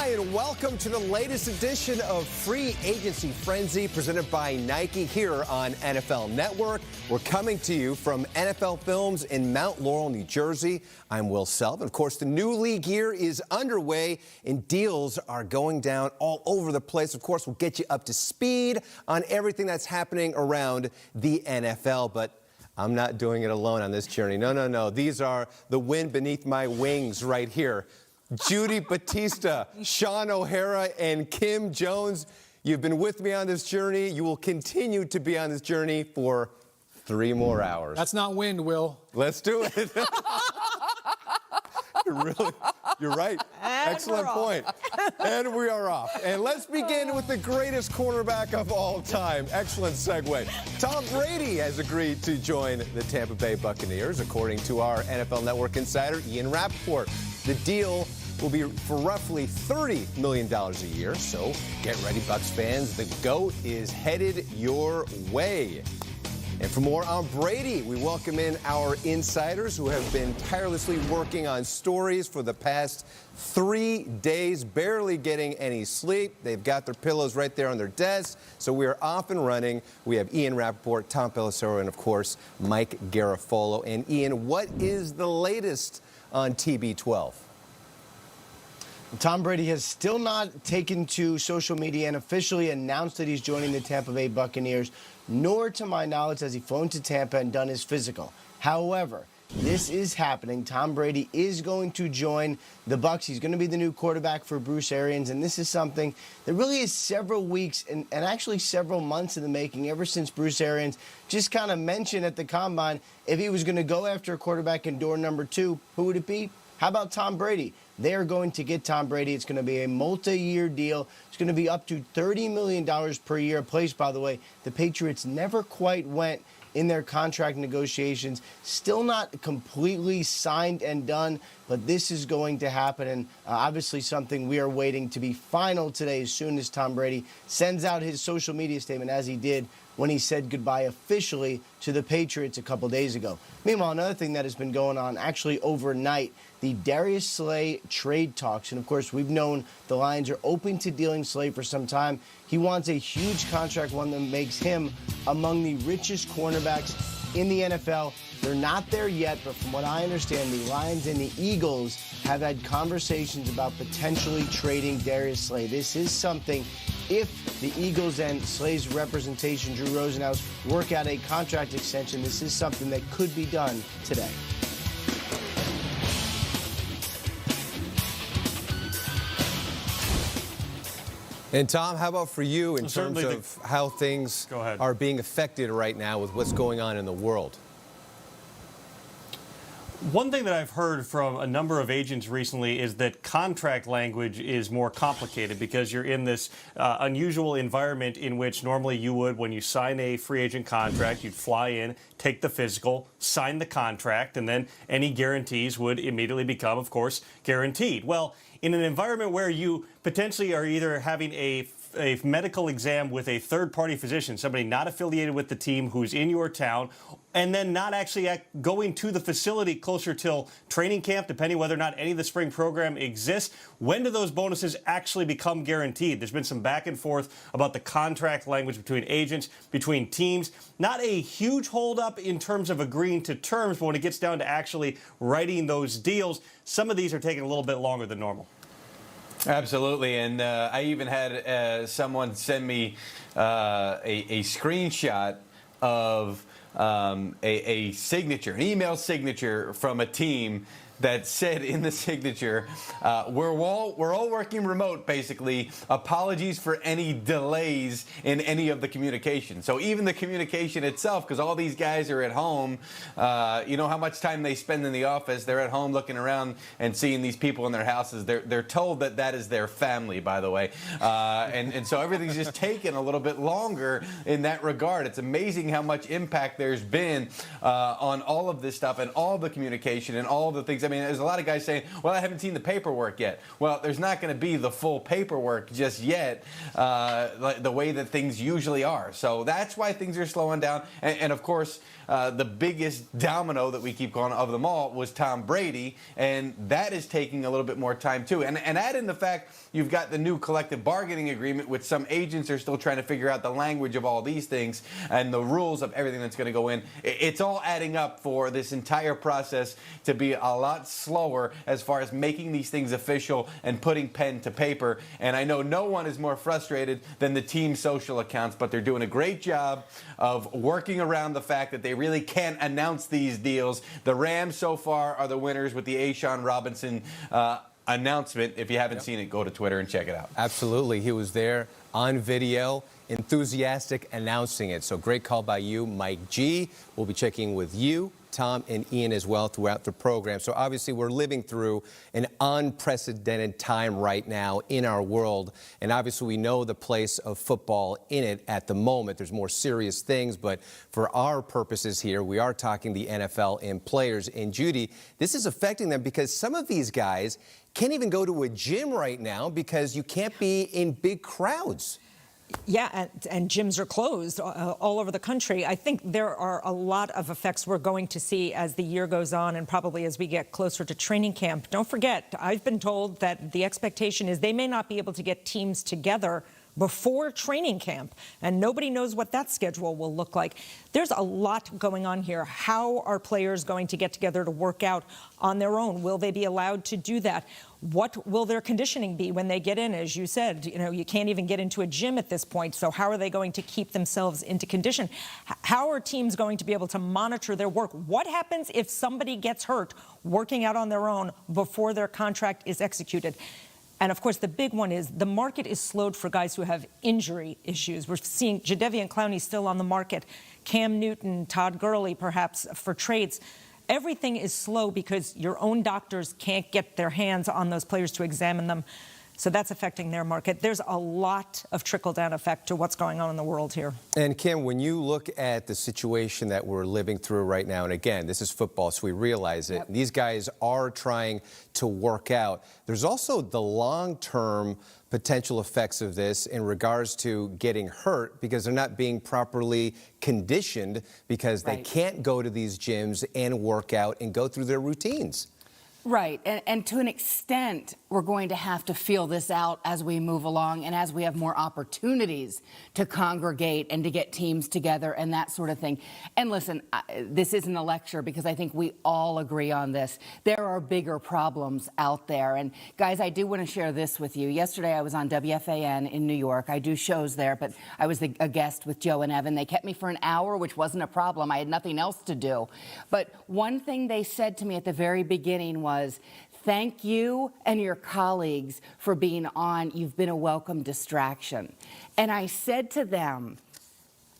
and welcome to the latest edition of Free Agency Frenzy presented by Nike here on NFL Network. We're coming to you from NFL Films in Mount Laurel, New Jersey. I'm Will Self. Of course, the new league year is underway and deals are going down all over the place. Of course, we'll get you up to speed on everything that's happening around the NFL, but I'm not doing it alone on this journey. No. These are the wind beneath my wings right here. Judy Batista, Sean O'Hara, and Kim Jones. You've been with me on this journey. You will continue to be on this journey for 3 more hours. That's not wind, Will. Let's do it. You're right. And excellent point. And we are off. And let's begin with the greatest quarterback of all time. Excellent segue. Tom Brady has agreed to join the Tampa Bay Buccaneers, according to our NFL Network insider, Ian Rappaport. The deal will be for roughly $30 million a year, so get ready, Bucs fans. The GOAT is headed your way. And for more on Brady, we welcome in our insiders who have been tirelessly working on stories for the past 3 days, barely getting any sleep. They've got their pillows right there on their desks, so we are off and running. We have Ian Rappaport, Tom Pelissero, and, of course, Mike Garafolo. And, Ian, what is the latest on TB12? Tom Brady has still not taken to social media and officially announced that he's joining the Tampa Bay Buccaneers, nor, to my knowledge, has he flown to Tampa and done his physical. However, this is happening. Tom Brady is going to join the Bucs. He's going to be the new quarterback for Bruce Arians, and this is something that really is several weeks and actually several months in the making, ever since Bruce Arians just kind of mentioned at the Combine if he was going to go after a quarterback in door number 2, who would it be? How about Tom Brady? They are going to get Tom Brady. It's going to be a multi-year deal. It's going to be up to $30 million per year. A place, by the way, the Patriots never quite went in their contract negotiations. Still not completely signed and done, but this is going to happen, and obviously something we are waiting to be final today as soon as Tom Brady sends out his social media statement, as he did when he said goodbye officially to the Patriots a couple days ago. Meanwhile, another thing that has been going on actually overnight, the Darius Slay trade talks. And, of course, we've known the Lions are open to dealing Slay for some time. He wants a huge contract, one that makes him among the richest cornerbacks in the NFL. They're not there yet, but from what I understand, the Lions and the Eagles have had conversations about potentially trading Darius Slay. This is something, if the Eagles and Slay's representation, Drew Rosenhaus, work out a contract extension, this is something that could be done today. And, Tom, how about for you in terms of how things are being affected right now with what's going on in the world? One thing that I've heard from a number of agents recently is that contract language is more complicated because you're in this unusual environment in which normally you would, when you sign a free agent contract, you'd fly in, take the physical, sign the contract, and then any guarantees would immediately become, of course, guaranteed. Well, in an environment where you potentially are either having a medical exam with a third-party physician, somebody not affiliated with the team who's in your town, and then not actually going to the facility closer till training camp, depending whether or not any of the spring program exists. When do those bonuses actually become guaranteed? There's been some back and forth about the contract language between agents, between teams. Not a huge holdup in terms of agreeing to terms, but when it gets down to actually writing those deals, some of these are taking a little bit longer than normal. Absolutely, and I even had someone send me a screenshot of a signature, an email signature from a team that said in the signature, we're all working remote, basically. Apologies for any delays in any of the communication. So even the communication itself, because all these guys are at home, you know how much time they spend in the office. They're at home looking around and seeing these people in their houses. They're told that that is their family, by the way. And so everything's just taken a little bit longer in that regard. It's amazing how much impact there's been on all of this stuff and all the communication and all the things. I mean, there's a lot of guys saying, well, I haven't seen the paperwork yet. Well, there's not going to be the full paperwork just yet, like the way that things usually are. So that's why things are slowing down. And of course, the biggest domino that we keep calling of them all was Tom Brady, and that is taking a little bit more time too. And add in the fact you've got the new collective bargaining agreement, which some agents are still trying to figure out the language of all these things and the rules of everything that's going to go in. It's all adding up for this entire process to be a lot slower as far as making these things official and putting pen to paper. And I know no one is more frustrated than the team social accounts, but they're doing a great job of working around the fact that they really can't announce these deals. The Rams so far are the winners with the A'Shaun Robinson announcement. If you haven't seen it, go to Twitter and check it out. Absolutely. He was there on video, enthusiastic, announcing it. So great call by you, Mike G. We'll be checking with you, Tom, and Ian as well throughout the program. So obviously we're living through an unprecedented time right now in our world. And obviously we know the place of football in it at the moment. There's more serious things, but for our purposes here, we are talking the NFL and players. And Judy, this is affecting them because some of these guys can't even go to a gym right now because you can't be in big crowds. Yeah, and gyms are closed all over the country. I think there are a lot of effects we're going to see as the year goes on and probably as we get closer to training camp. Don't forget, I've been told that the expectation is they may not be able to get teams together before training camp, and nobody knows what that schedule will look like. There's a lot going on here. How are players going to get together to work out on their own? Will they be allowed to do that? What will their conditioning be when they get in? As you said, you can't even get into a gym at this point, so how are they going to keep themselves into condition? How are teams going to be able to monitor their work? What happens if somebody gets hurt working out on their own before their contract is executed? And, of course, the big one is the market is slowed for guys who have injury issues. We're seeing Jadeveon Clowney still on the market, Cam Newton, Todd Gurley, perhaps, for trades. Everything is slow because your own doctors can't get their hands on those players to examine them. So that's affecting their market. There's a lot of trickle-down effect to what's going on in the world here. And Kim, when you look at the situation that we're living through right now, and again, this is football, so we realize it. Yep. These guys are trying to work out. There's also the long-term potential effects of this in regards to getting hurt because they're not being properly conditioned because they can't go to these gyms and work out and go through their routines. Right, and to an extent, we're going to have to feel this out as we move along and as we have more opportunities to congregate and to get teams together and that sort of thing. And listen, this isn't a lecture because I think we all agree on this. There are bigger problems out there. And guys, I do want to share this with you. Yesterday, I was on WFAN in New York. I do shows there, but I was a guest with Joe and Evan. They kept me for an hour, which wasn't a problem. I had nothing else to do. But one thing they said to me at the very beginning was, thank you and your colleagues for being on. You've been a welcome distraction. And I said to them,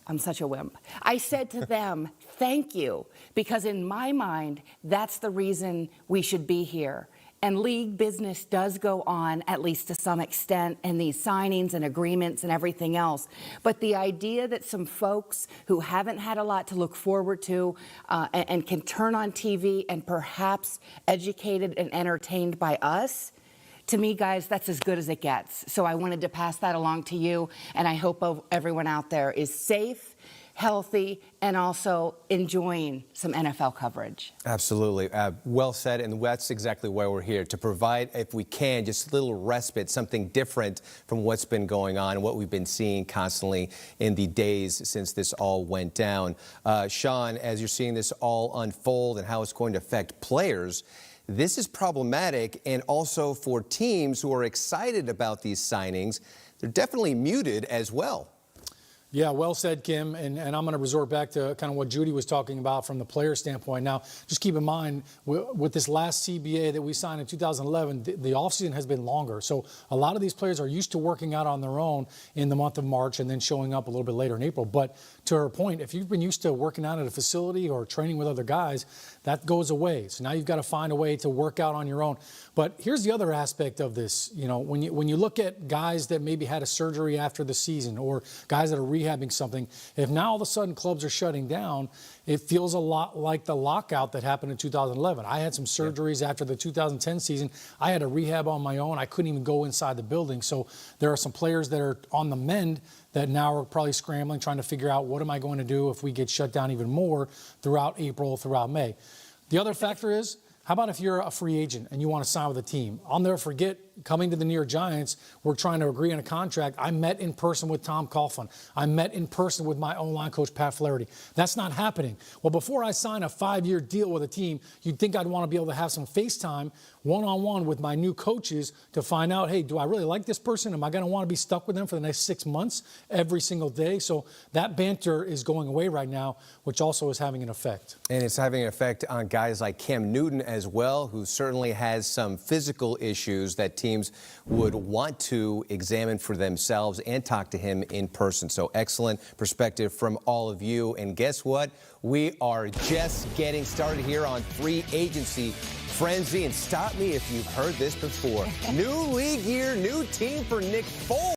I'm such a wimp. I said to them, thank you, because in my mind, that's the reason we should be here. And league business does go on, at least to some extent, and these signings and agreements and everything else. But the idea that some folks who haven't had a lot to look forward to and can turn on TV and perhaps educated and entertained by us, to me, guys, that's as good as it gets. So I wanted to pass that along to you, and I hope everyone out there is safe, healthy, and also enjoying some NFL coverage. Absolutely. Well said, and that's exactly why we're here, to provide, if we can, just a little respite, something different from what's been going on and what we've been seeing constantly in the days since this all went down. Sean, as you're seeing this all unfold and how it's going to affect players, this is problematic, and also for teams who are excited about these signings, they're definitely muted as well. Yeah, well said, Kim. And I'm going to resort back to kind of what Judy was talking about from the player standpoint. Now, just keep in mind, with this last CBA that we signed in 2011, the offseason has been longer. So a lot of these players are used to working out on their own in the month of March and then showing up a little bit later in April. But to her point, if you've been used to working out at a facility or training with other guys, that goes away. So now you've got to find a way to work out on your own. But here's the other aspect of this. You know, when you look at guys that maybe had a surgery after the season or guys that are rehabbing something, if now all of a sudden clubs are shutting down, it feels a lot like the lockout that happened in 2011. I had some surgeries after the 2010 season. I had a rehab on my own. I couldn't even go inside the building. So there are some players that are on the mend that now are probably scrambling, trying to figure out what am I going to do if we get shut down even more throughout April, throughout May. The other factor is, how about if you're a free agent and you want to sign with a team? I'll never forget coming to the New York Giants, we're trying to agree on a contract. I met in person with Tom Coughlin. I met in person with my O-line coach, Pat Flaherty. That's not happening. Well, before I sign a 5-year deal with a team, you'd think I'd want to be able to have some FaceTime one-on-one with my new coaches to find out, hey, do I really like this person? Am I going to want to be stuck with them for the next 6 months every single day? So that banter is going away right now, which also is having an effect. And it's having an effect on guys like Cam Newton as well, who certainly has some physical issues that teams would want to examine for themselves and talk to him in person. So excellent perspective from all of you. And guess what? We are just getting started here on free agency frenzy. And stop me if you've heard this before. New league year, new team for Nick Foles.